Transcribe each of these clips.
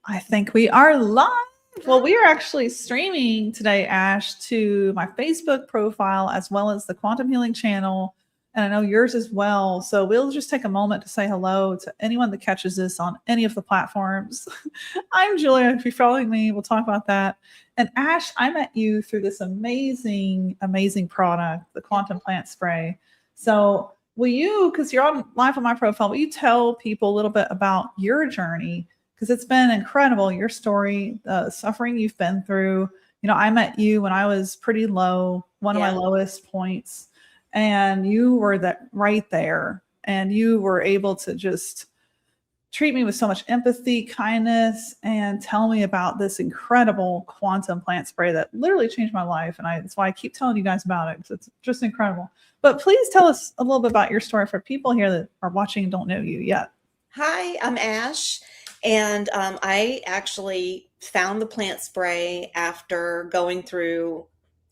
I think we are live. Well, we are actually streaming today, Ash, to my Facebook profile as well as the Quantum Healing channel. And I know yours as well. So we'll just take a moment to say hello to anyone that catches this on any of the platforms. I'm Julia. If you're following me, we'll talk about that. And Ash, I met you through this amazing, amazing product, the Quantum Plant Spray. So will you, because you're on live on my profile, will you tell people a little bit about your journey? Because it's been incredible, your story, the suffering you've been through. You know, I met you when I was pretty low, one of my lowest points, and you were that right there, and you were able to just treat me with so much empathy, kindness, and tell me about this incredible quantum plant spray that literally changed my life. And that's why I keep telling you guys about it, because it's just incredible. But please tell us a little bit about your story for people here that are watching and don't know you yet. Hi, I'm Ash. And I actually found the plant spray after going through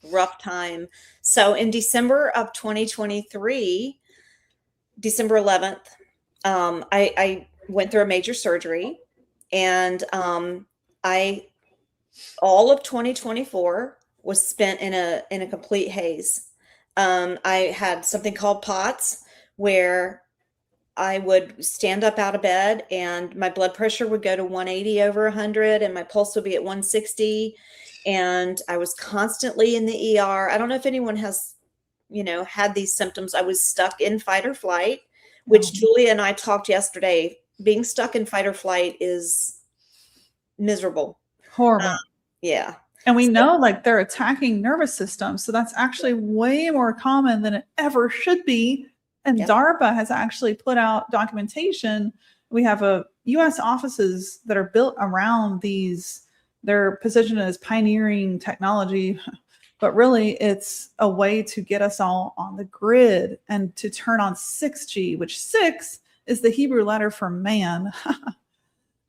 a rough time. So in December of 2023, December 11th, I went through a major surgery, and all of 2024 was spent in a complete haze. I had something called POTS, where I would stand up out of bed and my blood pressure would go to 180 over 100 and my pulse would be at 160. And I was constantly in the ER. I don't know if anyone has, had these symptoms. I was stuck in fight or flight, which Julia and I talked yesterday. Being stuck in fight or flight is miserable. Horrible. Yeah. And we know like they're attacking nervous systems. So that's actually way more common than it ever should be. And DARPA has actually put out documentation. We have U.S. offices that are built around these. They're positioned as pioneering technology, but really it's a way to get us all on the grid and to turn on 6G, which 6 is the Hebrew letter for man.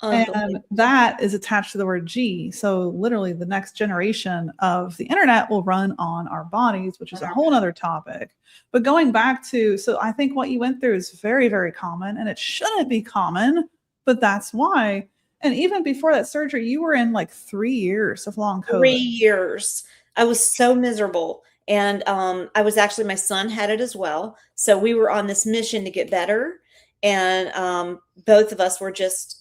And that is attached to the word G. So literally the next generation of the internet will run on our bodies, which is a whole other topic. But going back to, so I think what you went through is very, very common, and it shouldn't be common, but that's why. And even before that surgery, you were in like 3 years of long COVID. 3 years. I was so miserable. And I was actually, my son had it as well. So we were on this mission to get better. And both of us were just,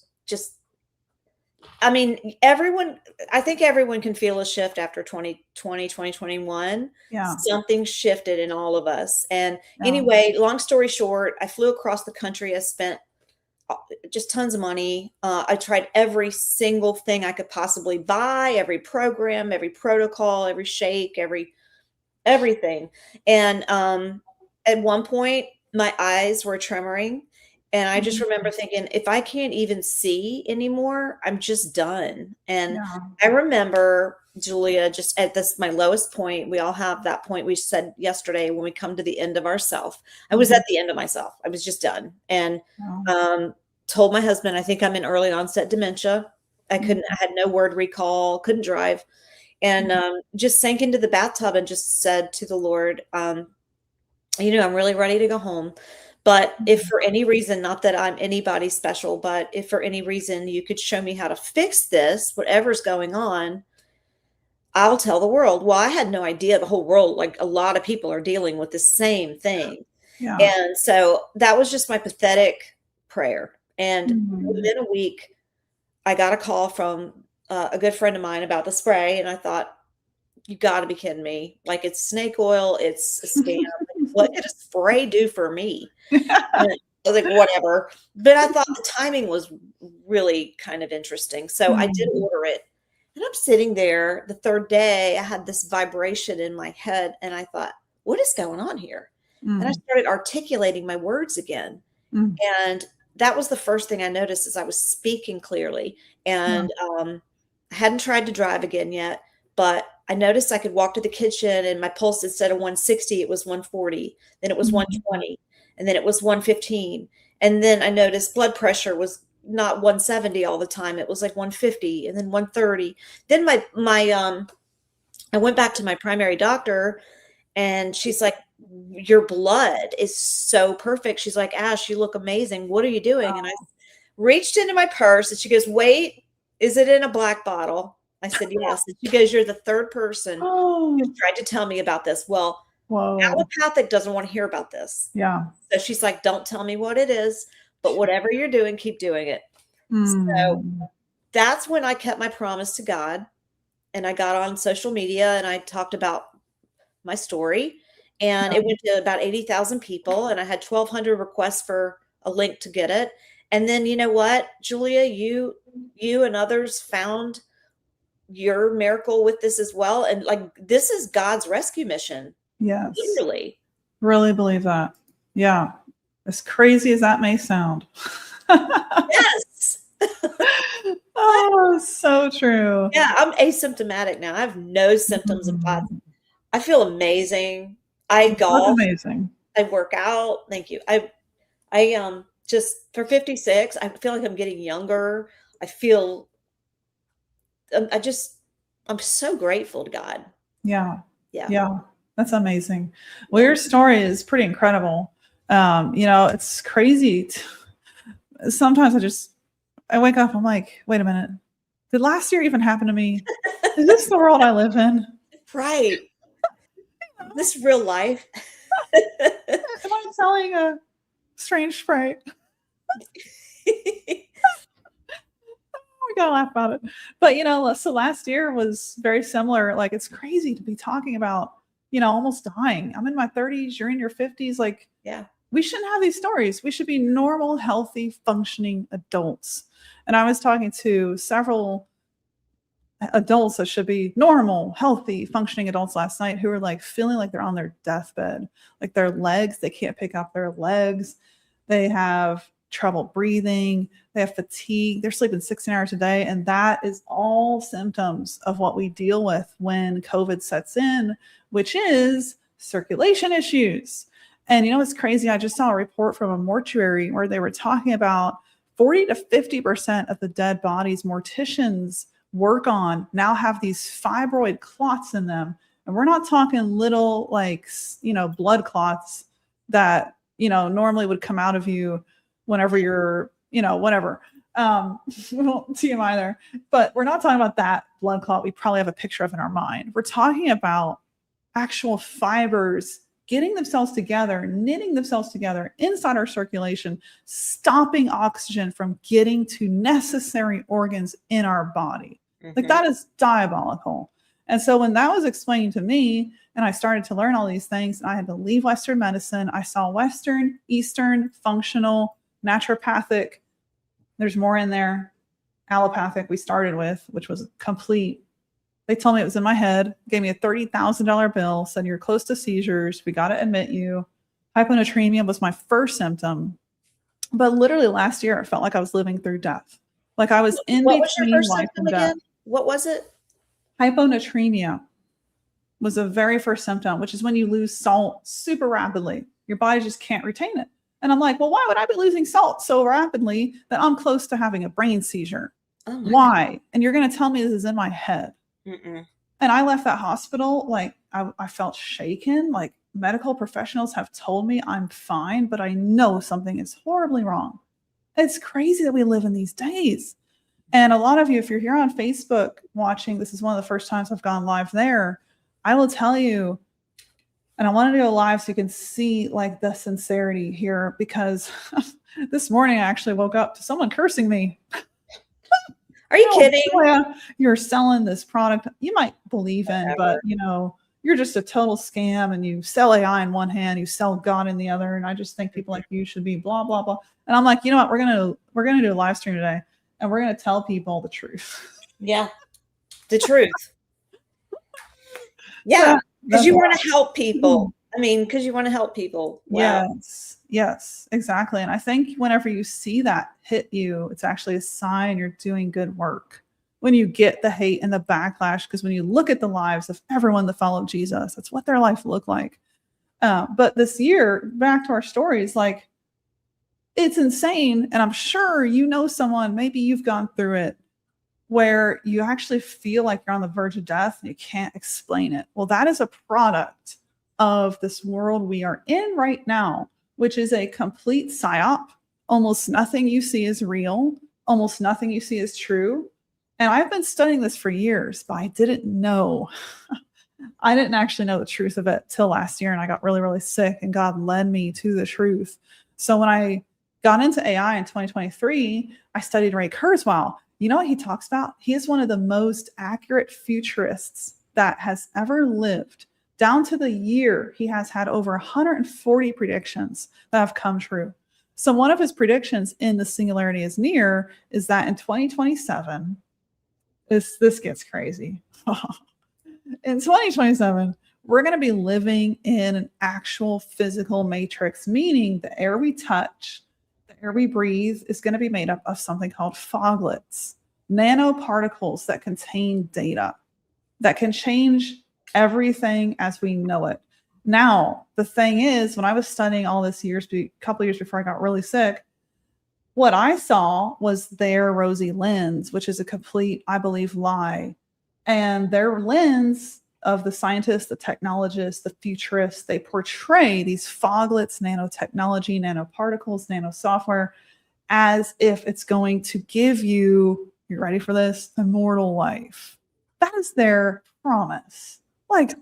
I mean, I think everyone can feel a shift after 2020, 2021. Yeah. Something shifted in all of us. And anyway, long story short, I flew across the country. I spent just tons of money. I tried every single thing I could possibly buy, every program, every protocol, every shake, everything. And at one point, my eyes were tremoring. And I just remember thinking, if I can't even see anymore, I'm just done. And I remember, Julia, just at my lowest point, we all have that point we said yesterday when we come to the end of ourself. I was at the end of myself. I was just done. And told my husband, I think I'm in early onset dementia. I had no word recall, couldn't drive. And just sank into the bathtub and just said to the Lord, I'm really ready to go home. But if for any reason, not that I'm anybody special, but if for any reason you could show me how to fix this, whatever's going on, I'll tell the world. Well, I had no idea the whole world, like a lot of people are dealing with the same thing. Yeah. And so that was just my pathetic prayer. And within a week, I got a call from a good friend of mine about the spray. And I thought, you got to be kidding me. Like, it's snake oil. It's a scam. What did a spray do for me? I was like, whatever. But I thought the timing was really kind of interesting. So I did order it. And I'm sitting there the third day. I had this vibration in my head. And I thought, what is going on here? And I started articulating my words again. And that was the first thing I noticed, is I was speaking clearly. And I hadn't tried to drive again yet. But I noticed I could walk to the kitchen and my pulse, instead of 160, it was 140. Then it was 120. And then it was 115. And then I noticed blood pressure was not 170 all the time. It was like 150 and then 130. Then I went back to my primary doctor, and she's like, your blood is so perfect. She's like, Ash, you look amazing. What are you doing? And I reached into my purse, and she goes, wait. is it in a black bottle? I said, yes. And she goes, you're the third person Oh, who's tried to tell me about this. Well, whoa. allopathic doesn't want to hear about this. Yeah. So she's like, don't tell me what it is, but whatever you're doing, keep doing it. So Mm. that's when I kept my promise to God, and I got on social media and I talked about my story, and it went to about 80,000 people, and I had 1,200 requests for a link to get it. And then you know what, Julia, you and others found your miracle with this as well. And like, this is God's rescue mission, Yes. literally. Really believe that. Yeah. As crazy as that may sound. Yes. Oh, so true. Yeah, I'm asymptomatic now. I have no symptoms of God. I feel amazing. I That's golf. amazing. I work out. Thank you. I just for 56, I feel like I'm getting younger. I feel I'm so grateful to God. Yeah. Yeah. Yeah. That's amazing. Well, your story is pretty incredible. It's crazy. Sometimes I wake up, I'm like, wait a minute. Did last year even happen to me? Is this the world I live in? Right. This real life. Am I selling a strange Sprite? We gotta laugh about it. But so last year was very similar. Like, it's crazy to be talking about, almost dying. I'm in my 30s, you're in your 50s. Like, Yeah. we shouldn't have these stories. We should be normal, healthy, functioning adults. And I was talking to several adults that should be normal, healthy, functioning adults last night who are like feeling like they're on their deathbed. Like their legs, they can't pick up their legs. They have trouble breathing. They have fatigue. They're sleeping 16 hours a day. And that is all symptoms of what we deal with when COVID sets in, which is circulation issues. And it's crazy. I just saw a report from a mortuary where they were talking about 40 to 50% of the dead bodies morticians work on now have these fibroid clots in them. And we're not talking little blood clots that, normally would come out of you whenever you're, whatever. We won't TMI there, but we're not talking about that blood clot we probably have a picture of in our mind. We're talking about actual fibers getting themselves together, knitting themselves together inside our circulation, stopping oxygen from getting to necessary organs in our body. Like, that is diabolical. And so when that was explained to me and I started to learn all these things, and I had to leave Western medicine, I saw Western, Eastern, functional, naturopathic. There's more in there. Allopathic we started with, which was complete. They told me it was in my head, gave me a $30,000 bill, said you're close to seizures. We got to admit you. Hyponatremia was my first symptom. But literally last year, it felt like I was living through death. Like I was in between life and death. What was it? Hyponatremia was the very first symptom, which is when you lose salt super rapidly. Your body just can't retain it. And I'm like, well, why would I be losing salt so rapidly that I'm close to having a brain seizure? Oh why? God. And you're going to tell me this is in my head. Mm-mm. And I left that hospital, like I felt shaken. Like, medical professionals have told me I'm fine, but I know something is horribly wrong. It's crazy that we live in these days. And a lot of you, if you're here on Facebook watching, this is one of the first times I've gone live there. I will tell you, and I wanted to go live so you can see like the sincerity here, because this morning I actually woke up to someone cursing me. Are you kidding? Yeah, you're selling this product you might believe in, but you're just a total scam, and you sell AI in one hand, you sell God in the other. And I just think people like you should be blah, blah, blah. And I'm like, you know what? We're going to do a live stream today, and we're going to tell people the truth. Yeah. The truth. Yeah. Because you want to help people. I mean, because you want to help people. Wow. Yes, exactly. And I think whenever you see that hit you, it's actually a sign you're doing good work. When you get the hate and the backlash, because when you look at the lives of everyone that followed Jesus, that's what their life looked like. But this year, back to our stories, like, it's insane. And I'm sure someone, maybe you've gone through it, where you actually feel like you're on the verge of death and you can't explain it. Well, that is a product of this world we are in right now, which is a complete psyop. Almost nothing you see is real. Almost nothing you see is true. And I've been studying this for years, but I didn't know. I didn't actually know the truth of it till last year, and I got really, really sick, and God led me to the truth. So when I got into AI in 2023, I studied Ray Kurzweil. You know what he talks about? He is one of the most accurate futurists that has ever lived. Down to the year, he has had over 140 predictions that have come true. So one of his predictions in The Singularity is Near is that in 2027, this gets crazy. In 2027, we're going to be living in an actual physical matrix, meaning the air we touch, the air we breathe is going to be made up of something called foglets, nanoparticles that contain data that can change everything as we know it. Now, the thing is, when I was studying all this a couple years before I got really sick, what I saw was their rosy lens, which is a complete, I believe, lie. And their lens of the scientists, the technologists, the futurists, they portray these foglets, nanotechnology, nanoparticles, nanosoftware, as if it's going to give you, you're ready for this, immortal life. That is their promise. Like,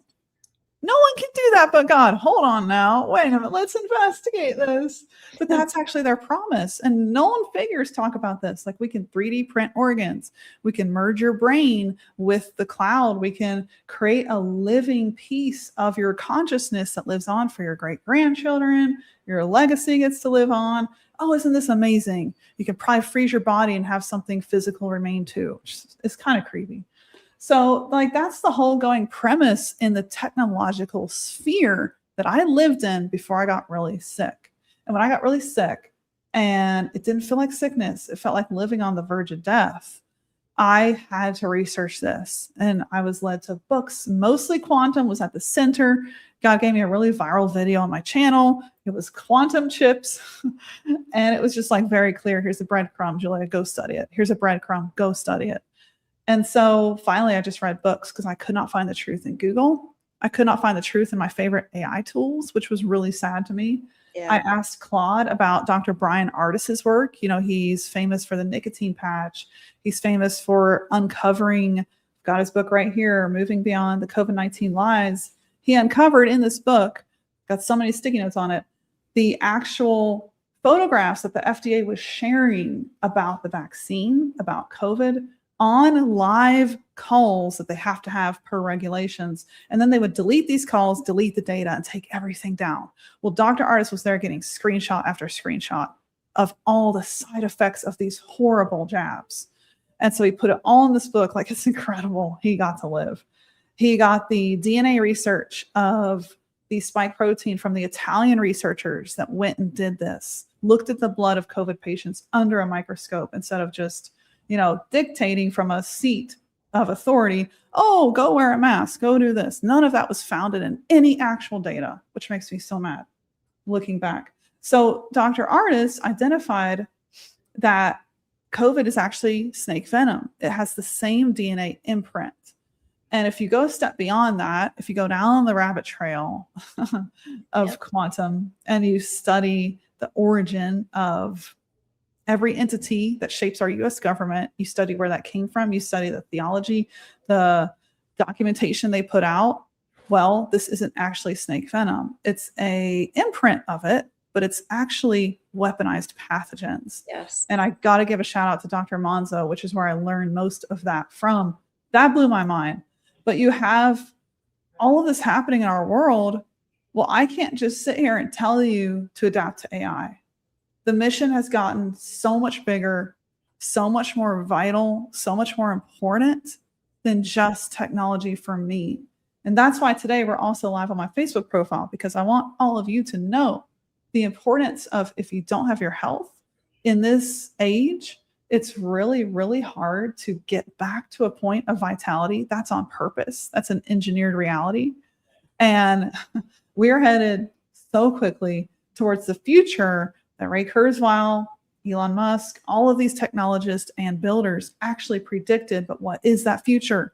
no one can do that but God. Hold on now. Wait a minute. Let's investigate this. But that's actually their promise. And no one figures talk about this. Like, we can 3D print organs. We can merge your brain with the cloud. We can create a living piece of your consciousness that lives on for your great grandchildren. Your legacy gets to live on. Oh, isn't this amazing? You can probably freeze your body and have something physical remain too. It's kind of creepy. So like that's the whole going premise in the technological sphere that I lived in before I got really sick. And when I got really sick and it didn't feel like sickness, it felt like living on the verge of death. I had to research this and I was led to books. Mostly quantum was at the center. God gave me a really viral video on my channel. It was quantum chips. And it was just like very clear. Here's a breadcrumb, Julia, go study it. Here's a breadcrumb, go study it. And so finally, I just read books because I could not find the truth in Google. I could not find the truth in my favorite AI tools, which was really sad to me. Yeah. I asked Claude about Dr. Brian Ardis's work. You know, he's famous for the nicotine patch. He's famous for uncovering, got his book right here, Moving Beyond the COVID-19 Lies. He uncovered in this book, got so many sticky notes on it, the actual photographs that the FDA was sharing about the vaccine, about COVID, on live calls that they have to have per regulations. And then they would delete these calls, delete the data, and take everything down. Well, Dr. Ardis was there getting screenshot after screenshot of all the side effects of these horrible jabs. And so he put it all in this book. Like, it's incredible. He got to live. He got the DNA research of the spike protein from the Italian researchers that went and did this, looked at the blood of COVID patients under a microscope instead of just, you know, dictating from a seat of authority, oh, go wear a mask, go do this. None of that was founded in any actual data, which makes me so mad looking back. So Dr. Ardis identified that COVID is actually snake venom. It has the same DNA imprint. And if you go a step beyond that, if you go down the rabbit trail of quantum and you study the origin of every entity that shapes our US government, you study where that came from, you study the theology, the documentation they put out. Well, this isn't actually snake venom. It's a imprint of it, but it's actually weaponized pathogens. Yes. And I got to give a shout out to Dr. Monzo, which is where I learned most of that from. That blew my mind. But you have all of this happening in our world. Well, I can't just sit here and tell you to adapt to AI. The mission has gotten so much bigger, so much more vital, so much more important than just technology for me. And that's why today we're also live on my Facebook profile, because I want all of you to know the importance of, if you don't have your health in this age, it's really, really hard to get back to a point of vitality. That's on purpose. That's an engineered reality. And we're headed so quickly towards the future that Ray Kurzweil, Elon Musk, all of these technologists and builders actually predicted. But what is that future?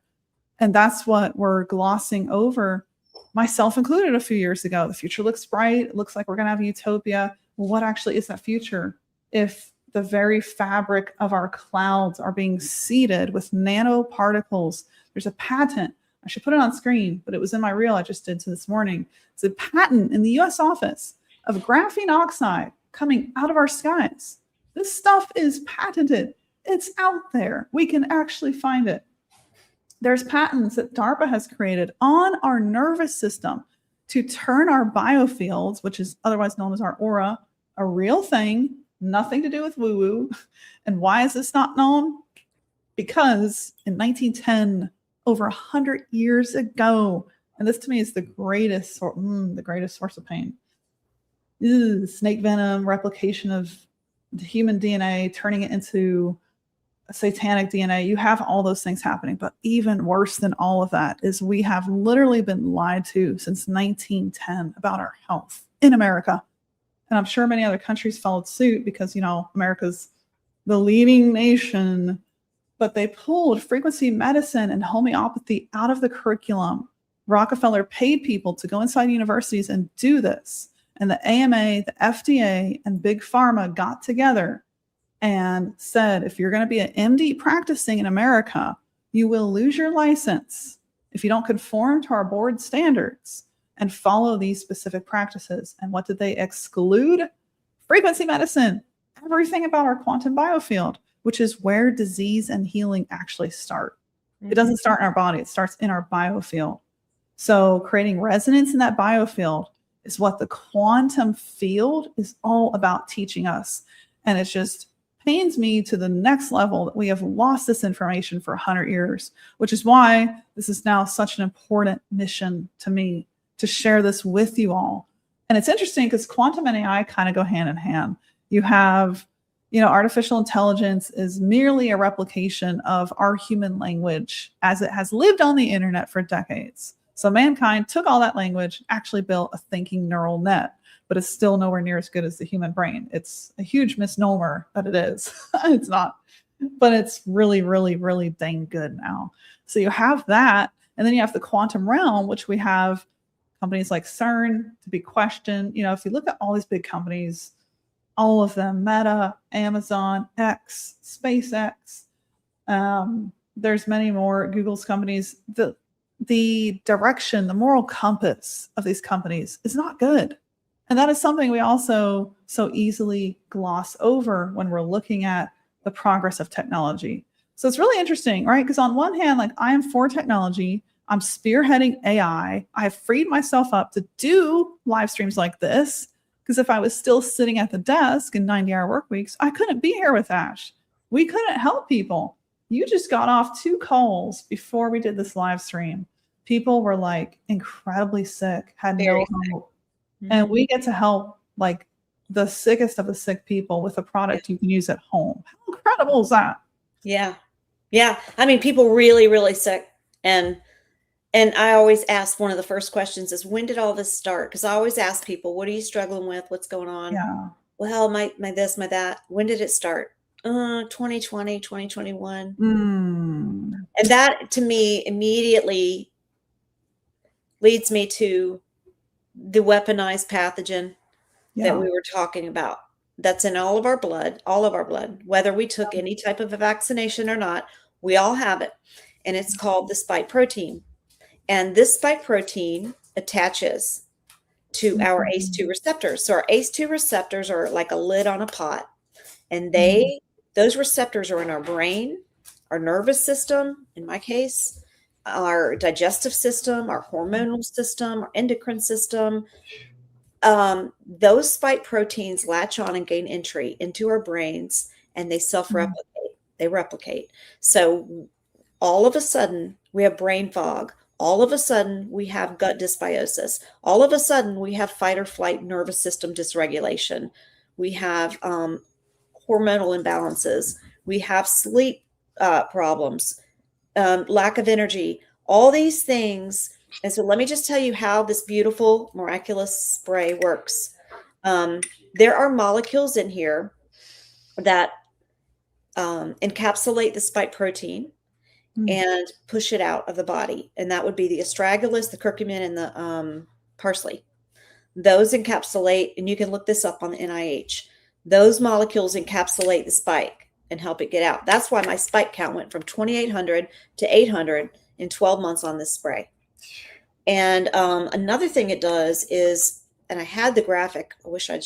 And that's what we're glossing over, myself included, a few years ago. The future looks bright. It looks like we're going to have a utopia. Well, what actually is that future if the very fabric of our clouds are being seeded with nanoparticles. There's a patent. I should put it on screen, but it was in my reel I just did this morning. It's a patent in the US office of graphene oxide coming out of our skies. This stuff is patented. It's out there. We can actually find it. There's patents that DARPA has created on our nervous system to turn our biofields, which is otherwise known as our aura, a real thing, nothing to do with woo-woo. And why is this not known? Because in 1910, over 100 years ago, and this to me is the greatest source of pain. Snake venom, replication of the human DNA, turning it into a satanic DNA. You have all those things happening, but even worse than all of that is we have literally been lied to since 1910 about our health in America. And I'm sure many other countries followed suit because, America's the leading nation, but they pulled frequency medicine and homeopathy out of the curriculum. Rockefeller paid people to go inside universities and do this. And the AMA, the FDA, and Big Pharma got together and said, if you're going to be an MD practicing in America, you will lose your license if you don't conform to our board standards and follow these specific practices. And what did they exclude? Frequency medicine, everything about our quantum biofield, which is where disease and healing actually start. It doesn't start in our body, it starts in our biofield. So creating resonance in that biofield is what the quantum field is all about teaching us. And it just pains me to the next level that we have lost this information for 100 years, which is why this is now such an important mission to me to share this with you all. And it's interesting because quantum and AI kind of go hand in hand. You have, artificial intelligence is merely a replication of our human language as it has lived on the internet for decades. So mankind took all that language, actually built a thinking neural net, but it's still nowhere near as good as the human brain. It's a huge misnomer that it is. It's not, but it's really, really, really dang good now. So you have that, and then you have the quantum realm, which we have companies like CERN to be questioned. If you look at all these big companies, all of them, Meta, Amazon, X, SpaceX, there's many more, Google's companies, the direction, the moral compass of these companies is not good. And that is something we also so easily gloss over when we're looking at the progress of technology. So it's really interesting, right? Because on one hand, I am for technology. I'm spearheading AI. I've freed myself up to do live streams like this. Because if I was still sitting at the desk in 90-hour work weeks, I couldn't be here with Ash. We couldn't help people. You just got off 2 calls before we did this live stream. People were incredibly sick, had no hope. And we get to help the sickest of the sick people with a product you can use at home. How incredible is that? Yeah. Yeah. I mean, people really, really sick. And I always ask, one of the first questions is, when did all this start? Because I always ask people, what are you struggling with? What's going on? Yeah. Well, my this, my that. When did it start? 2020, 2021. And that to me immediately leads me to the weaponized pathogen that we were talking about. That's in all of our blood, whether we took any type of a vaccination or not, we all have it. And it's called the spike protein. And this spike protein attaches to our ACE2 receptors. So our ACE2 receptors are like a lid on a pot. And those receptors are in our brain, our nervous system, in my case, our digestive system, our hormonal system, our endocrine system. Those spike proteins latch on and gain entry into our brains, and they self-replicate. They replicate. So all of a sudden, we have brain fog. All of a sudden, we have gut dysbiosis. All of a sudden, we have fight or flight nervous system dysregulation. We have hormonal imbalances. We have sleep problems, lack of energy, all these things. And so let me just tell you how this beautiful, miraculous spray works. There are molecules in here that encapsulate the spike protein and push it out of the body. And that would be the astragalus, the curcumin, and the parsley. Those encapsulate, and you can look this up on the NIH. Those molecules encapsulate the spike and help it get out. That's why my spike count went from 2,800 to 800 in 12 months on this spray. And another thing it does is, and I had the graphic, I wish I'd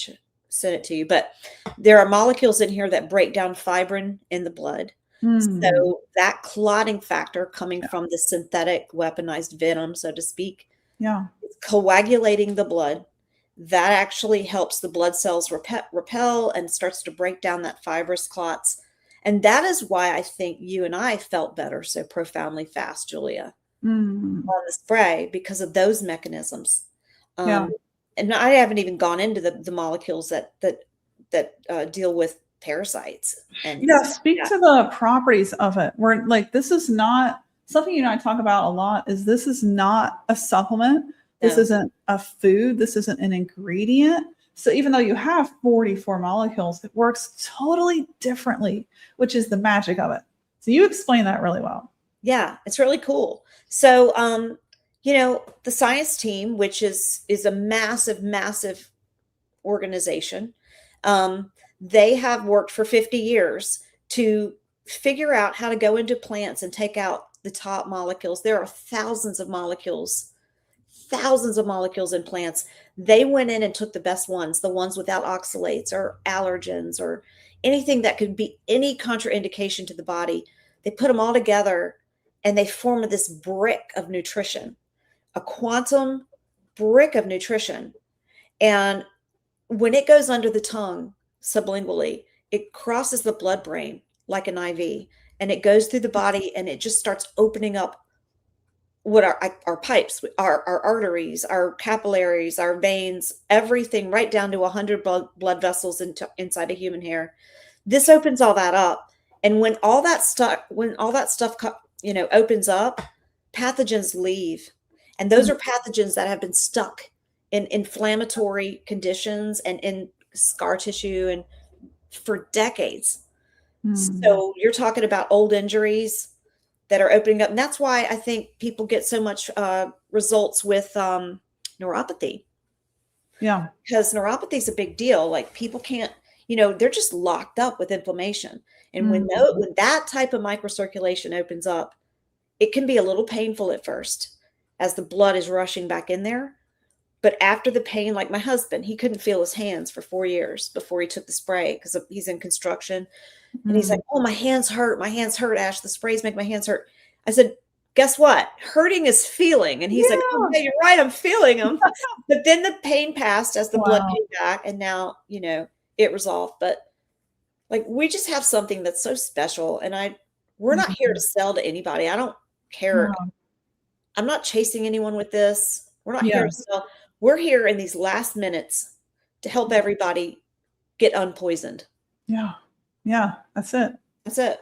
sent it to you, but there are molecules in here that break down fibrin in the blood. So that clotting factor coming from the synthetic weaponized venom, so to speak, it's coagulating the blood. That actually helps the blood cells repel and starts to break down that fibrous clots. And that is why I think you and I felt better so profoundly fast, Julia, on the spray, because of those mechanisms. And I haven't even gone into the molecules that deal with parasites. And speak to the properties of it. We're like, this is not something you and I talk about a lot. Is this is not a supplement. This isn't a food. This isn't an ingredient. So even though you have 44 molecules, it works totally differently, which is the magic of it. So you explain that really well. Yeah, it's really cool. So, the science team, which is a massive, massive organization, they have worked for 50 years to figure out how to go into plants and take out the top molecules. There are thousands of molecules in plants. They went in and took the best ones, the ones without oxalates or allergens or anything that could be any contraindication to the body. They put them all together and they formed this brick of nutrition, a quantum brick of nutrition. And when it goes under the tongue sublingually, it crosses the blood-brain like an IV, and it goes through the body, and it just starts opening up what our pipes, our arteries, our capillaries, our veins, everything, right down to 100 blood vessels inside a human hair. This opens all that up, and when all that stuff opens up, pathogens leave, and those are pathogens that have been stuck in inflammatory conditions and in scar tissue and for decades. So you're talking about old injuries that are opening up. And that's why I think people get so much results with neuropathy. Yeah. Because neuropathy is a big deal. Like people can't, they're just locked up with inflammation. And when that type of microcirculation opens up, it can be a little painful at first as the blood is rushing back in there. But after the pain, like my husband, he couldn't feel his hands for 4 years before he took the spray because he's in construction. And he's like, oh, my hands hurt. My hands hurt, Ash. The sprays make my hands hurt. I said, guess what? Hurting is feeling. And he's like, oh, yeah, you're right. I'm feeling them. But then the pain passed as the blood came back. And now, it resolved. But like, we just have something that's so special. And we're not here to sell to anybody. I don't care. I'm not chasing anyone with this. We're not here to sell. We're here in these last minutes to help everybody get unpoisoned. Yeah, that's it. That's it.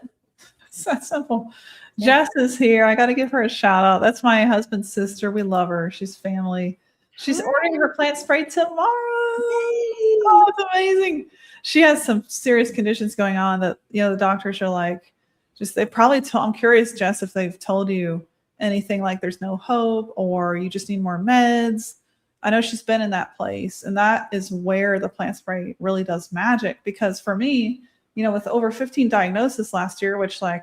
It's that simple. Jess is here. I got to give her a shout out. That's my husband's sister. We love her. She's family. She's ordering her plant spray tomorrow. Oh, it's amazing. She has some serious conditions going on that, the doctors are like, they probably I'm curious, Jess, if they've told you anything like there's no hope or you just need more meds. I know she's been in that place, and that is where the plant spray really does magic. Because for me, with over 15 diagnoses last year, which I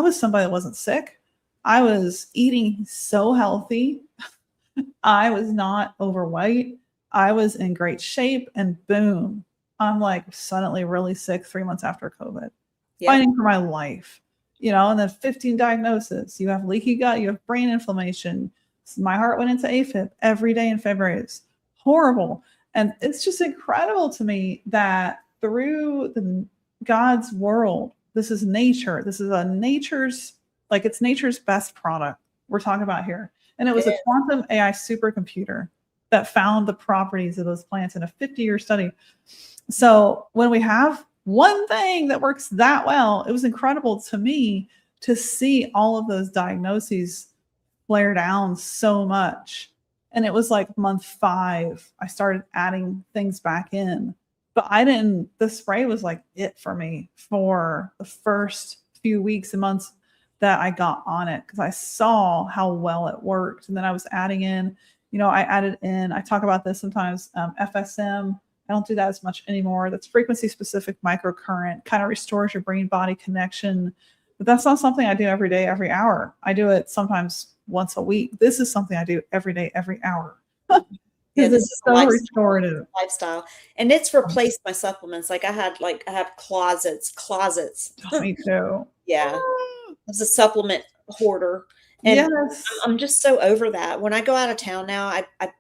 was somebody that wasn't sick. I was eating so healthy. I was not overweight. I was in great shape, and boom, I'm suddenly really sick 3 months after COVID, fighting for my life, and then 15 diagnoses. You have leaky gut, you have brain inflammation. My heart went into AFib every day in February. It's horrible. And it's just incredible to me that through God's world, this is nature. This is it's nature's best product we're talking about here. And it was a quantum AI supercomputer that found the properties of those plants in a 50-year study. So when we have one thing that works that well, it was incredible to me to see all of those diagnoses flare down so much. And it was month 5, I started adding things back in. But the spray was it for me for the first few weeks and months that I got on it, because I saw how well it worked. And then I was adding in, I talk about this sometimes, FSM, I don't do that as much anymore. That's frequency specific microcurrent, kind of restores your brain body connection. But that's not something I do every day, every hour. I do it sometimes once a week. This is something I do every day, every hour. Yeah, Because this it's is so restorative. lifestyle. And it's replaced my supplements. Like I have closets. Me too. Yeah. I was a supplement hoarder. And Yes. I'm just so over that. When I go out of town now, I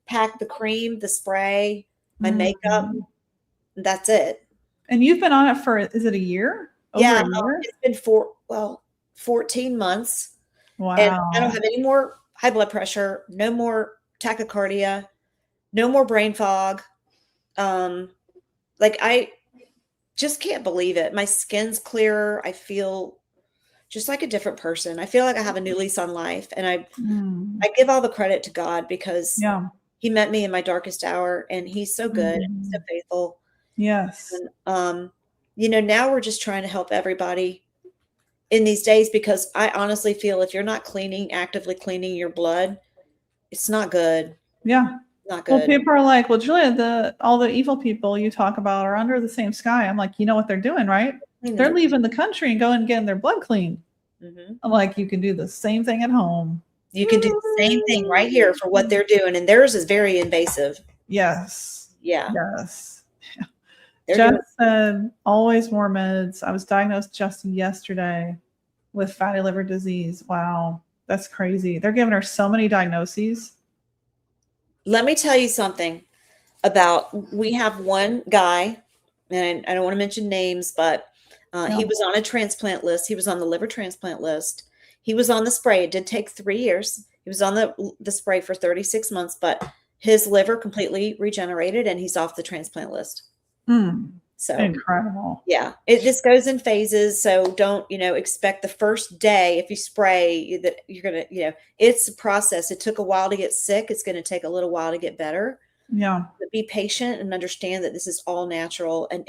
pack the cream, the spray, my makeup. That's it. And you've been on it for, is it a year? Over a year? It's been 14 months. Wow. And I don't have any more high blood pressure, no more tachycardia, no more brain fog. Like I just can't believe it. My skin's clearer. I feel just like a different person. I feel like I have a new lease on life. And I give all the credit to God because he met me in my darkest hour and he's so good, and so faithful. Yes. And, now we're just trying to help everybody in these days, because I honestly feel if you're not actively cleaning your blood, it's not good. Yeah. Not good. Well, people are like, well, Julia, all the evil people you talk about are under the same sky. I'm like, you know what they're doing, right? They're leaving the country and going and getting their blood cleaned. I'm like, you can do the same thing at home. You can do the same thing right here for what they're doing. And theirs is very invasive. Yes. Yeah. Yes. Jess said, always more meds. I was diagnosed just yesterday with fatty liver disease. Wow. That's crazy. They're giving her so many diagnoses. Let me tell you something we have one guy, and I don't want to mention names, but he was on a transplant list. He was on the liver transplant list. He was on the spray. It did take 3 years. He was on the spray for 36 months, but his liver completely regenerated and he's off the transplant list. So incredible. Yeah. This goes in phases. So don't, expect the first day, if you spray, that you're going to, it's a process. It took a while to get sick. It's going to take a little while to get better. Yeah. But be patient and understand that this is all natural. And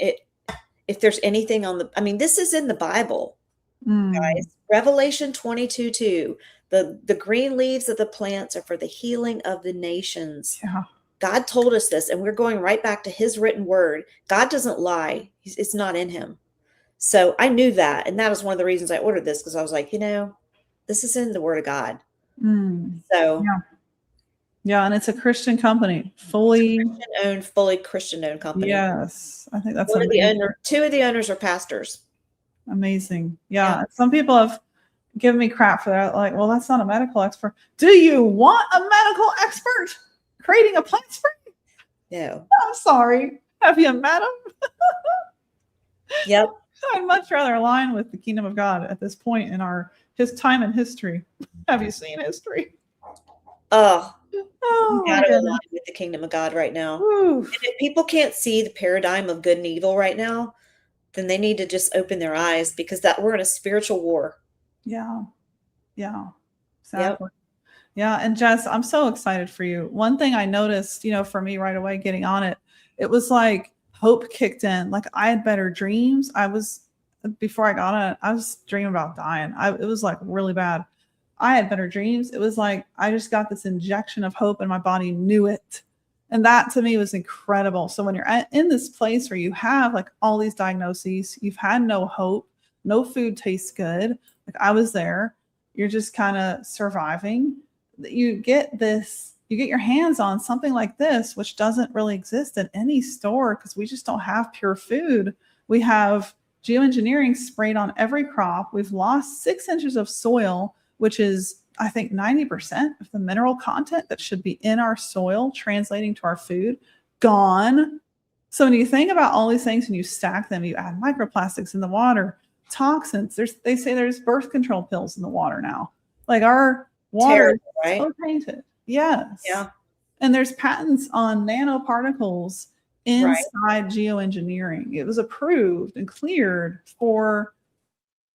if there's anything this is in the Bible, guys. Revelation 22:2. The green leaves of the plants are for the healing of the nations. Yeah. God told us this, and we're going right back to his written word. God doesn't lie. It's not in him. So I knew that. And that was one of the reasons I ordered this, because I was like, this is in the word of God. So yeah. And it's a Christian company, fully Christian-owned company. Yes. I think that's two of the owners are pastors. Amazing. Yeah. Some people have given me crap for that. Like, well, that's not a medical expert. Do you want a medical expert creating a plant spray? No. I'm sorry. Have you met him? Yep. I'd much rather align with the kingdom of God at this point in his time in history. Have you seen history? Oh, we gotta align with the kingdom of God right now. And if people can't see the paradigm of good and evil right now, then they need to just open their eyes, because we're in a spiritual war. Yeah. Yeah. Exactly. Yep. Yeah. And Jess, I'm so excited for you. One thing I noticed, for me right away getting on it, it was like hope kicked in. Like I had better dreams. Before I got on it, I was dreaming about dying. It was like really bad. I had better dreams. It was like, I just got this injection of hope and my body knew it. And that to me was incredible. So when you're in this place where you have like all these diagnoses, you've had no hope, no food tastes good. Like I was there, you're just kind of surviving. You get your hands on something like this, which doesn't really exist in any store, because we just don't have pure food. We have geoengineering sprayed on every crop. We've lost 6 inches of soil, which is, I think, 90% of the mineral content that should be in our soil translating to our food, gone. So when you think about all these things and you stack them, you add microplastics in the water, toxins. They say there's birth control pills in the water now. Like our water is so tainted. Yes. Yeah. And there's patents on nanoparticles inside geoengineering. It was approved and cleared for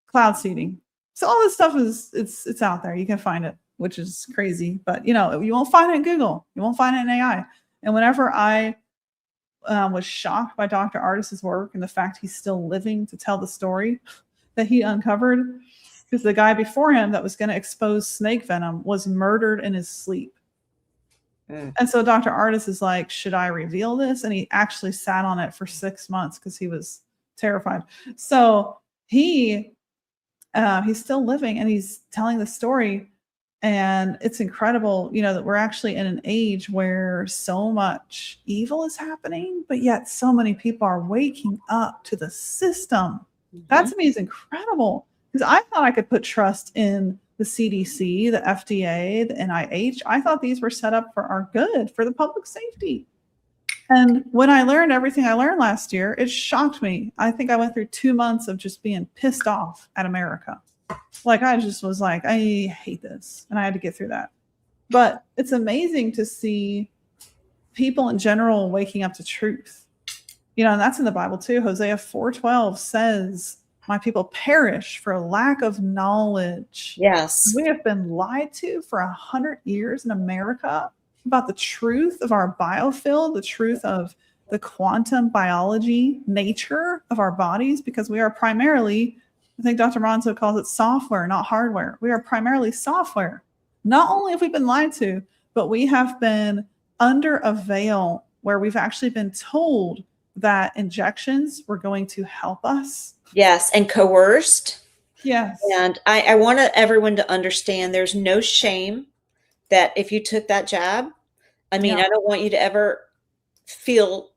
cloud seeding. So all this stuff it's out there. You can find it, which is crazy. But you won't find it in Google. You won't find it in AI. And whenever I was shocked by Dr. Artis's work and the fact he's still living to tell the story that he uncovered, because the guy before him that was going to expose snake venom was murdered in his sleep. And so Dr. Artis is like, should I reveal this? And he actually sat on it for 6 months because he was terrified. So he's still living and he's telling the story. And it's incredible, that we're actually in an age where so much evil is happening, but yet so many people are waking up to the system. That to me is incredible, because I thought I could put trust in the CDC, the FDA, the NIH. I thought these were set up for our good, for the public safety. And when I learned everything I learned last year, it shocked me. I think I went through 2 months of just being pissed off at America. Like, I just was like, I hate this. And I had to get through that. But it's amazing to see people in general waking up to truth. And that's in the Bible too. Hosea 4:12 says, my people perish for a lack of knowledge. Yes. We have been lied to for 100 years in America about the truth of our biofield, the truth of the quantum biology nature of our bodies, because we are primarily, I think Dr. Monzo calls it software, not hardware. We are primarily software. Not only have we been lied to, but we have been under a veil where we've actually been told that injections were going to help us. Yes, and coerced. Yes. And I want everyone to understand there's no shame that if you took that jab. I mean, I don't want you to ever feel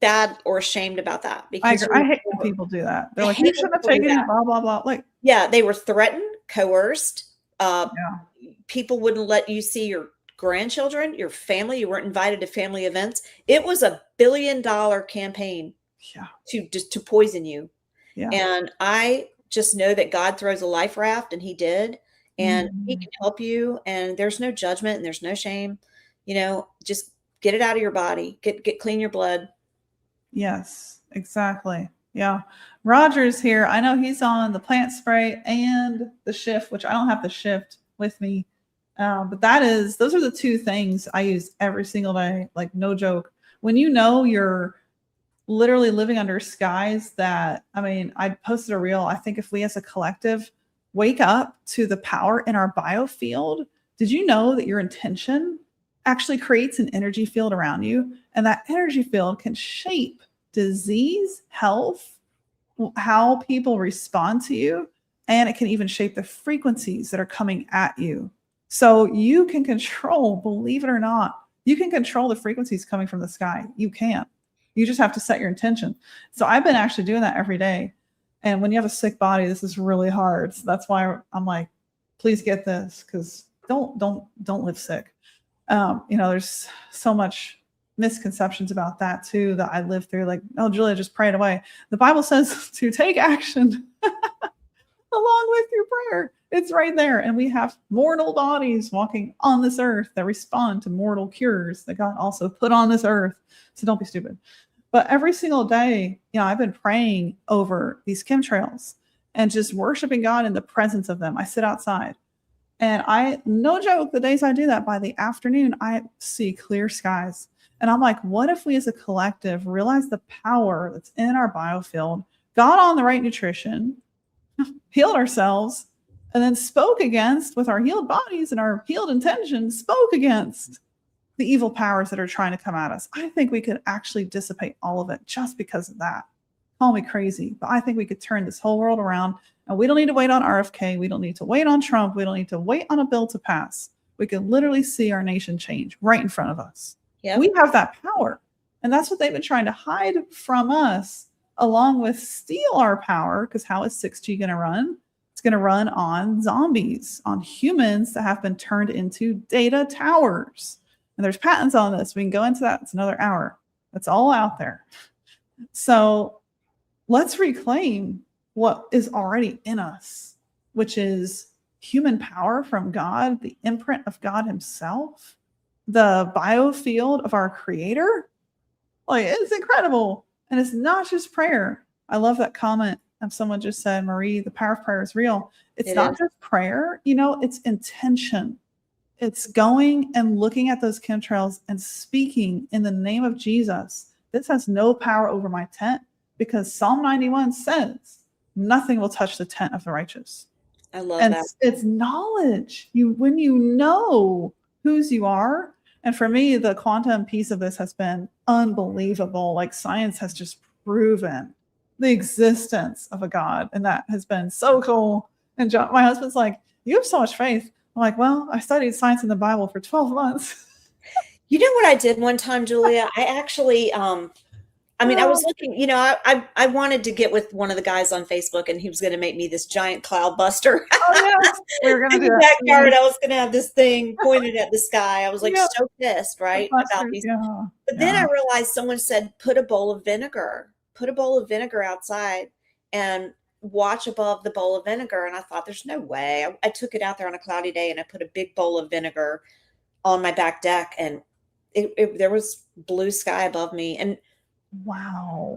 bad or ashamed about that. Because I hate when people do that. They're like, you shouldn't have taken it, blah, blah, blah. Like, yeah, they were threatened, coerced. People wouldn't let you see your grandchildren, your family. You weren't invited to family events. It was $1 billion campaign to poison you. Yeah. And I just know that God throws a life raft, and he did, and he can help you. And there's no judgment and there's no shame. Just get it out of your body, get clean your blood. Yes, exactly. Yeah. Roger's here. I know he's on the plant spray and the shift, which I don't have the shift with me. But those are the two things I use every single day. Like, no joke. When you're literally living under skies that, I posted a reel. I think if we as a collective wake up to the power in our biofield, did you know that your intention actually creates an energy field around you? And that energy field can shape disease, health, how people respond to you, and it can even shape the frequencies that are coming at you. So you can control, believe it or not, you can control the frequencies coming from the sky. You can. You just have to set your intention. So I've been actually doing that every day. And when you have a sick body, this is really hard. So that's why I'm like, please get this, because don't live sick. There's so much misconceptions about that too that I lived through. Like, oh, Julia, just pray it away. The Bible says to take action along with your prayer. It's right there. And we have mortal bodies walking on this earth that respond to mortal cures that God also put on this earth. So don't be stupid. But every single day, I've been praying over these chemtrails and just worshiping God in the presence of them. I sit outside. And no joke, the days I do that, by the afternoon, I see clear skies. And I'm like, what if we as a collective realize the power that's in our biofield, got on the right nutrition, healed ourselves, and then spoke against, with our healed bodies and our healed intentions, spoke against the evil powers that are trying to come at us? I think we could actually dissipate all of it just because of that. Call me crazy, but I think we could turn this whole world around. And we don't need to wait on RFK. We don't need to wait on Trump. We don't need to wait on a bill to pass. We can literally see our nation change right in front of us. Yep. We have that power. And that's what they've been trying to hide from us, along with steal our power. Because how is 6G going to run? It's going to run on zombies, on humans that have been turned into data towers. And there's patents on this. We can go into that. It's another hour. That's all out there. So let's reclaim what is already in us, which is human power from God, the imprint of God himself, the biofield of our creator. Like, it's incredible. And it's not just prayer. I love that comment of someone just said, Marie, the power of prayer is real. It's not just prayer, it's intention. It's going and looking at those chemtrails and speaking in the name of Jesus. This has no power over my tent, because Psalm 91 says nothing will touch the tent of the righteous. I love and that. It's knowledge. When you know whose you are. And for me, the quantum piece of this has been unbelievable. Like science has just proven the existence of a God. And that has been so cool. And John, my husband's like, you have so much faith. I'm like, well, I studied science in the Bible for 12 months. You know what I did one time, Julia? I actually, I mean, I was looking, you know, I wanted to get with one of the guys on Facebook, and he was going to make me this giant cloud buster. Oh, yes. We were going to In do the that. backyard, I was going to have this thing pointed at the sky. I was like Yep. so pissed, right, about these. Yeah. But then I realized someone said, put a bowl of vinegar outside and watch above the bowl of vinegar. And I thought, there's no way. I took it out there on a cloudy day, and I put a big bowl of vinegar on my back deck, and there was blue sky above me. And wow.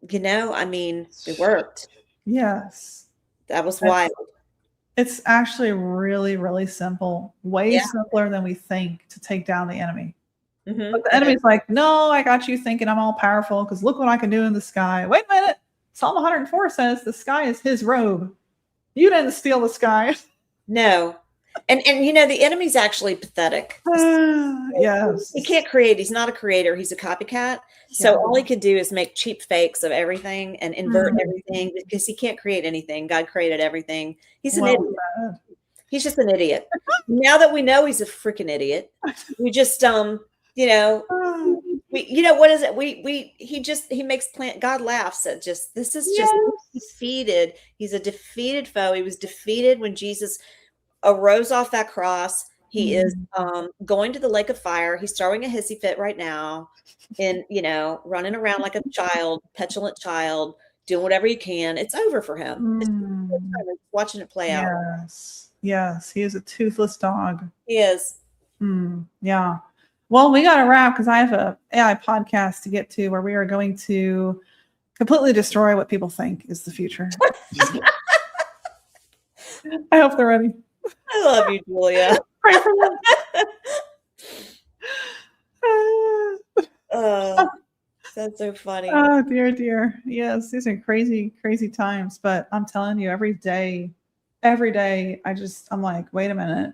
you know, I mean, it worked. Yes. That was wild. It's actually really, really simple. Way simpler than we think to take down the enemy. Mm-hmm. But the enemy's like, no, I got you thinking I'm all powerful because look what I can do in the sky. Wait a minute. Psalm 104 says the sky is his robe. You didn't steal the sky. No. And you know, the enemy's actually pathetic. Yes. He can't create. He's not a creator. He's a copycat. So all he can do is make cheap fakes of everything and invert everything, because he can't create anything. God created everything. He's an idiot. He's just an idiot. Now that we know he's a freaking idiot, we just you know, what is it? He makes God laughs at just, this is just defeated. He's a defeated foe. He was defeated when Jesus arose off that cross. He is going to the lake of fire. He's throwing a hissy fit right now, and you know, running around like a child, petulant child, doing whatever you can. It's over for him. It's watching it play out. Yes, he is a toothless dog. He is. Yeah. Well, we got to wrap because I have a AI podcast to get to where we are going to completely destroy what people think is the future. I hope they're ready. I love you, Julia. Pray for them. That's so funny. Oh, dear. Yes, these are crazy, crazy times. But I'm telling you, every day, I'm like, wait a minute.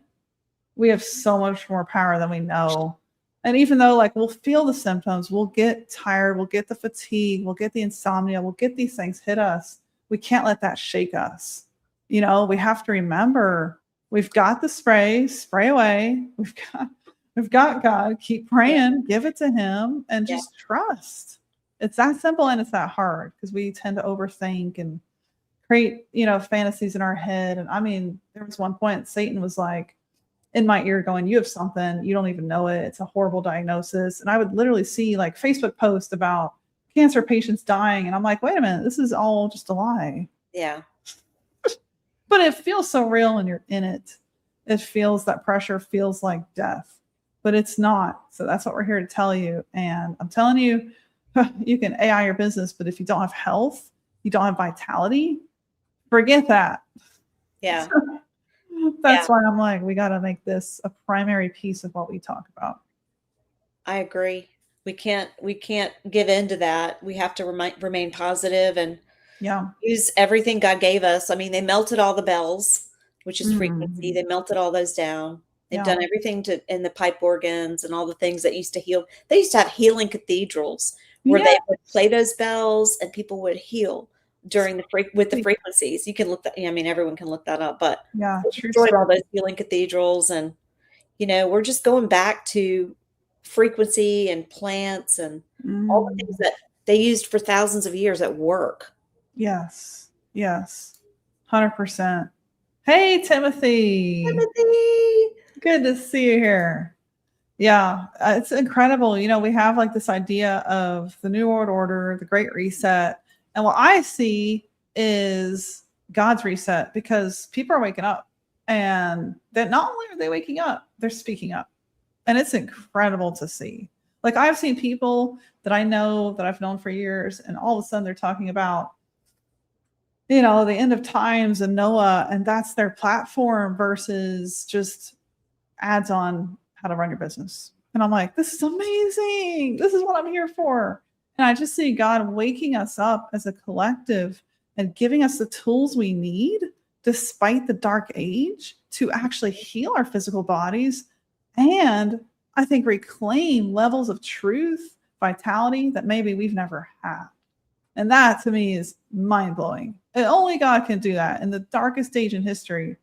We have so much more power than we know. And even though like we'll feel the symptoms, we'll get tired, we'll get the fatigue, we'll get the insomnia, we'll get these things hit us. We can't let that shake us. You know, we have to remember we've got the spray away. We've got God. Keep praying, give it to him, and just trust. It's that simple and it's that hard because we tend to overthink and create, you know, fantasies in our head. And I mean, there was one point Satan was like in my ear going, you have something, you don't even know it. It's a horrible diagnosis. And I would literally see like Facebook posts about cancer patients dying. And I'm like, wait a minute, this is all just a lie. Yeah. But it feels so real when you're in it. It feels, that pressure feels like death, but it's not. So that's what we're here to tell you. And I'm telling you, you can AI your business, but if you don't have health, you don't have vitality, forget that. Yeah. That's why I'm like, we got to make this a primary piece of what we talk about. I agree. We can't give in to that. We have to remain positive and use everything God gave us. I mean, they melted all the bells, which is frequency. They melted all those down. They've done everything in the pipe organs and all the things that used to heal. They used to have healing cathedrals where they would play those bells and people would heal during with the frequencies. You can look that. I mean, everyone can look that up. But destroyed all those healing cathedrals, and you know, we're just going back to frequency and plants and all the things that they used for thousands of years at work. Yes, 100%. Hey, Timothy. Good to see you here. Yeah, it's incredible. You know, we have like this idea of the New World Order, the Great Reset. And what I see is God's reset, because people are waking up, and that not only are they waking up, they're speaking up. And it's incredible to see. Like I've seen people that I know that I've known for years, and all of a sudden they're talking about, you know, the end of times and Noah, and that's their platform versus just ads on how to run your business. And I'm like, this is amazing. This is what I'm here for. And I just see God waking us up as a collective and giving us the tools we need, despite the dark age, to actually heal our physical bodies, and I think reclaim levels of truth, vitality that maybe we've never had. And that to me is mind blowing. And only God can do that in the darkest stage in history,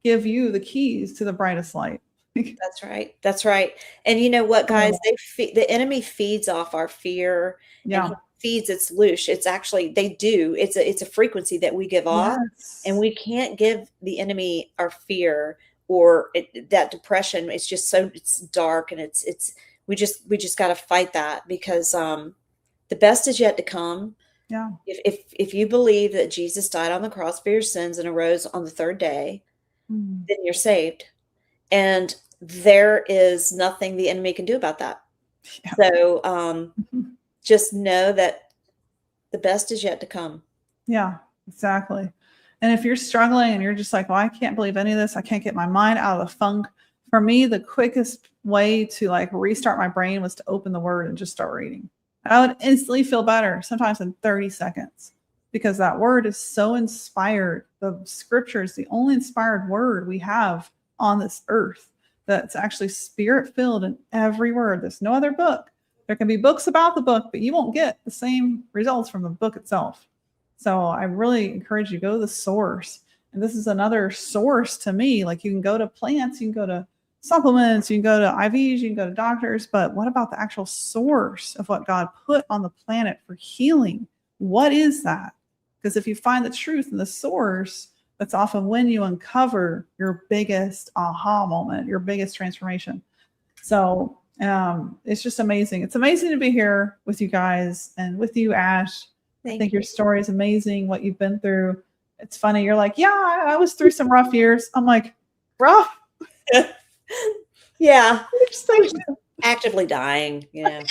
give you the keys to the brightest light. That's right. That's right. And you know what, guys? The enemy feeds off our fear, and he feeds its loosh. It's actually, it's a frequency that we give off, and we can't give the enemy our fear or that depression. It's just it's dark, and we just got to fight that, because the best is yet to come. Yeah. If you believe that Jesus died on the cross for your sins and arose on the third day, then you're saved. And there is nothing the enemy can do about that. Yeah. So just know that the best is yet to come. Yeah, exactly. And if you're struggling and you're just like, well, I can't believe any of this, I can't get my mind out of the funk. For me, the quickest way to like restart my brain was to open the word and just start reading. I would instantly feel better, sometimes in 30 seconds, because that word is so inspired. The scripture is the only inspired word we have on this earth that's actually spirit-filled in every word. There's no other book. There can be books about the book, but you won't get the same results from the book itself. So I really encourage you to go to the source. And this is another source to me. Like, you can go to plants, you can go to supplements, you can go to IVs, you can go to doctors, but what about the actual source of what God put on the planet for healing? What is that? Because if you find the truth in the source, that's often when you uncover your biggest aha moment, your biggest transformation. So it's just amazing. It's amazing to be here with you guys and with you, Ash. I think your story is amazing, what you've been through. It's funny. You're like, yeah, I was through some rough years. I'm like, rough? Yeah. Actively dying, you know.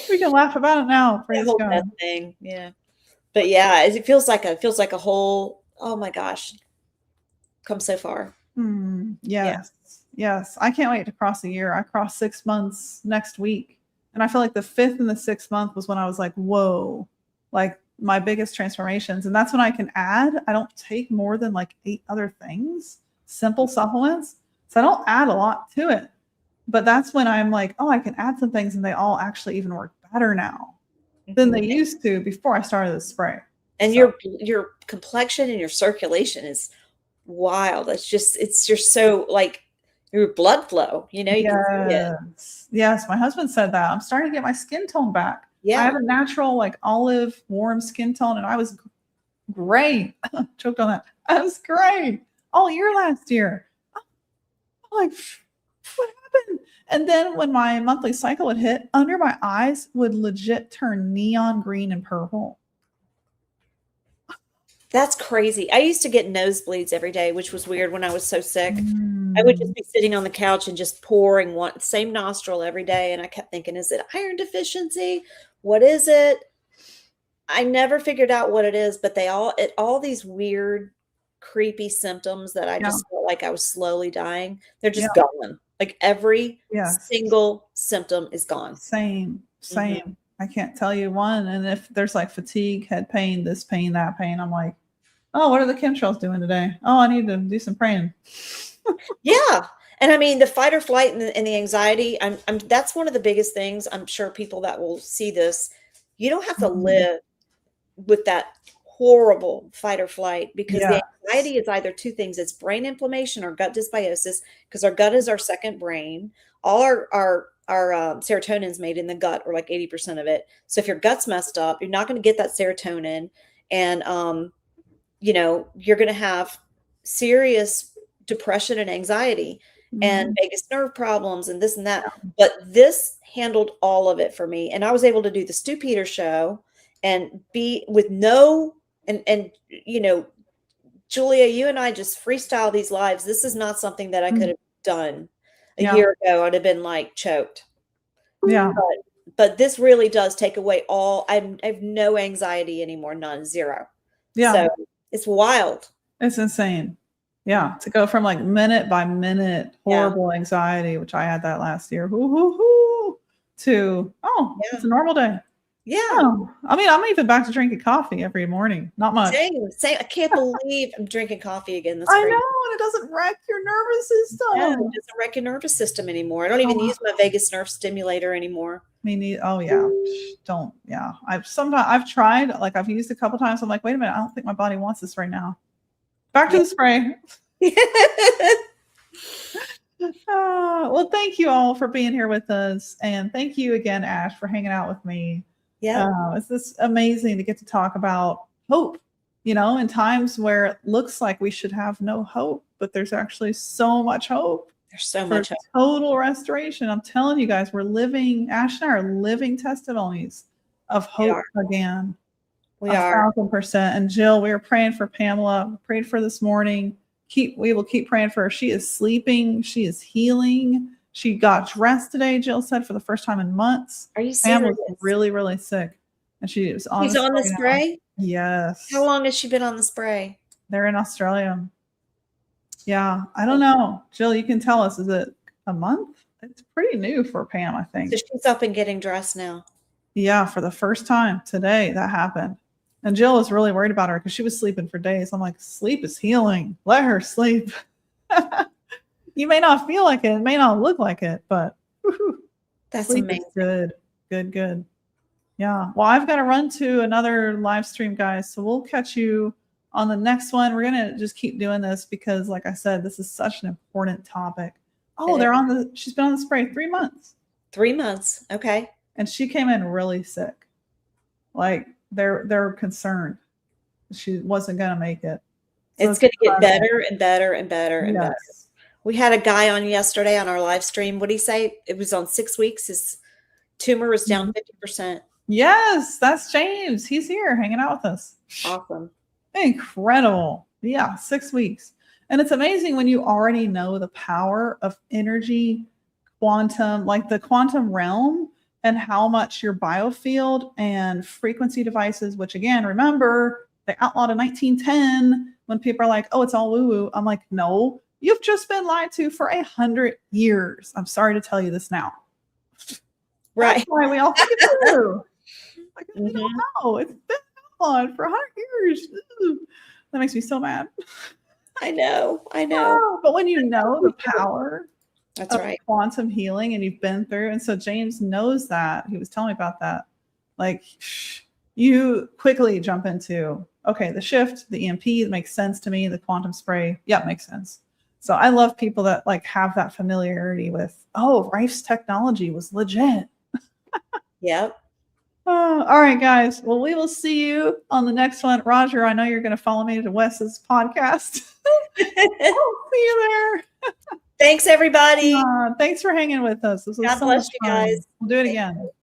We can laugh about it now. Praise God. Thing. Yeah. But yeah, it feels like a whole, oh my gosh, come so far. Yes. Yes. I can't wait to cross a year. I cross 6 months next week. And I feel like the 5th and the 6th month was when I was like, whoa, like my biggest transformations. And that's when I can add. I don't take more than like 8 other things, simple supplements. So I don't add a lot to it. But that's when I'm like, oh, I can add some things and they all actually even work better now than they used to before I started the spray. And so your complexion and your circulation is wild. It's just so like your blood flow, you know, you can see it. Yes. My husband said that. I'm starting to get my skin tone back. Yeah. I have a natural, like olive, warm skin tone, and I was gray. Choked on that. I was gray all year last year. I'm like, what happened? And then when my monthly cycle would hit, under my eyes would legit turn neon green and purple. That's crazy. I used to get nosebleeds every day, which was weird when I was so sick. I would just be sitting on the couch and just pouring same nostril every day. And I kept thinking, is it iron deficiency? What is it? I never figured out what it is, but all these weird, creepy symptoms that I just felt like I was slowly dying. They're just gone. Like every single symptom is gone. Same. I can't tell you one. And if there's like fatigue, head pain, this pain, that pain, I'm like, oh, what are the chemtrails doing today? Oh, I need to do some praying. Yeah. And I mean, the fight or flight and the anxiety, that's one of the biggest things. I'm sure people that will see this, you don't have to live with that horrible fight or flight, because the anxiety is either two things. It's brain inflammation or gut dysbiosis, because our gut is our second brain. All our serotonin is made in the gut, or like 80% of it. So if your gut's messed up, you're not going to get that serotonin. And, you know, you're going to have serious depression and anxiety and vagus nerve problems and this and that. But this handled all of it for me. And I was able to do the Stu Peters show and be with and you know, Julia, you and I just freestyle these lives. This is not something that I could have done a year ago. I'd have been like choked. Yeah. But this really does take away I have no anxiety anymore. None, zero. Yeah. So it's wild. It's insane. Yeah. To go from like minute by minute horrible anxiety, which I had that last year, to, it's a normal day. Yeah. Oh, I mean, I'm even back to drinking coffee every morning. Not much. Same. I can't believe I'm drinking coffee again. That's I crazy. know, and it doesn't wreck your nervous Yeah, it system. doesn't wreck your nervous system anymore. I don't even use my vagus nerve stimulator anymore. Me neither. Oh yeah. Don't. Yeah. I've tried, like I've used a couple times. I'm like, wait a minute, I don't think my body wants this right now. Back to the spray. Well, thank you all for being here with us. And thank you again, Ash, for hanging out with me. Yeah. It's this amazing to get to talk about hope, in times where it looks like we should have no hope, but there's actually so much hope. There's so For much hope. total restoration. I'm telling you guys, Ash and I are living testimonies of hope again. We are 1,000%. And Jill, we were praying for Pamela. We prayed for this morning. We will keep praying for her. She is sleeping. She is healing. She got dressed today, Jill said, for the first time in months. Are you serious? Pam was really, really sick. And she was on She's on the spray? Yes. How long has she been on the spray? They're in Australia. Yeah, I don't know. Jill, you can tell us, is it a month? It's pretty new for Pam, I think. So she's up and getting dressed now. Yeah, for the first time today that happened. And Jill was really worried about her because she was sleeping for days. I'm like, sleep is healing. Let her sleep. You may not feel like it may not look like it, but that's sleep amazing. Is good. Yeah. Well, I've got to run to another live stream, guys. So we'll catch you on the next one. We're going to just keep doing this because, like I said, this is such an important topic. Oh, she's been on the spray 3 months. 3 months. Okay. And she came in really sick. Like they're concerned she wasn't going to make it. So it's going to get better and better and better and better. We had a guy on yesterday on our live stream. What did he say? It was on 6 weeks. His tumor was down 50%. Yes, that's James. He's here hanging out with us. Awesome. Incredible. Yeah, 6 weeks. And it's amazing when you already know the power of energy, quantum, like the quantum realm, and how much your biofield and frequency devices, which again, remember, they outlawed in 1910 when people are like, oh, it's all woo-woo. I'm like, no, you've just been lied to for 100 years. I'm sorry to tell you this now. Right. That's why we all think it's true. Like, we don't know. It's been outlawed for 100 years. That makes me so mad. I know. But when you know the power That's of right. quantum healing and you've been through, and so James knows that. He was telling me about that. Like, you quickly jump into, okay, the shift, the EMP makes sense to me. The quantum spray, yeah, makes sense. So I love people that like have that familiarity with, oh, Rife's technology was legit. Yep. All right, guys. Well, we will see you on the next one. Roger, I know you're going to follow me to Wes's podcast. I'll see you there. Thanks, everybody. Thanks for hanging with us. This was God so bless much you fun. guys. We'll do it again.